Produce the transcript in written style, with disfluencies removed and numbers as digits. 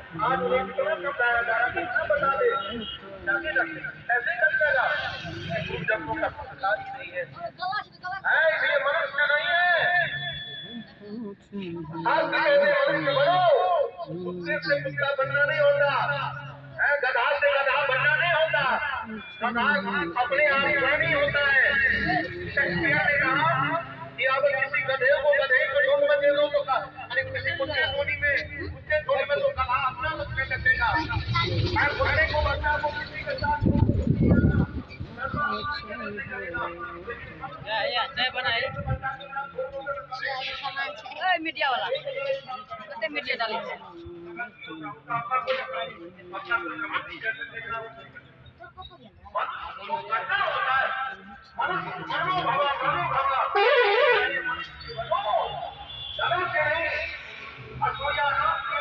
आज उन्हें कितना समझाया जा रहा है, कितना बता दे, जाके रखे ऐसे कर देगा। तुम जब तुम पता ही नहीं है, इसलिए मनुष्य नहीं है। आप भी ऐसे मनुष्य बनो, कुत्ते से कुत्ता बनना नहीं होता है, गधा से गधा बनना नहीं होता। गधा अपने आप ही नहीं होता है। शेक्सपियर ने कहा कि अगर किसी गधे को गधे को ढोल में दे दो तो अरे किसी कुत्ते धोनी में तो गधा अपना लगने लगेगा। मैं कुत्ते को बच्चा को किसी के साथ चाय बनाए मीडिया वाला मीडिया डाले चलो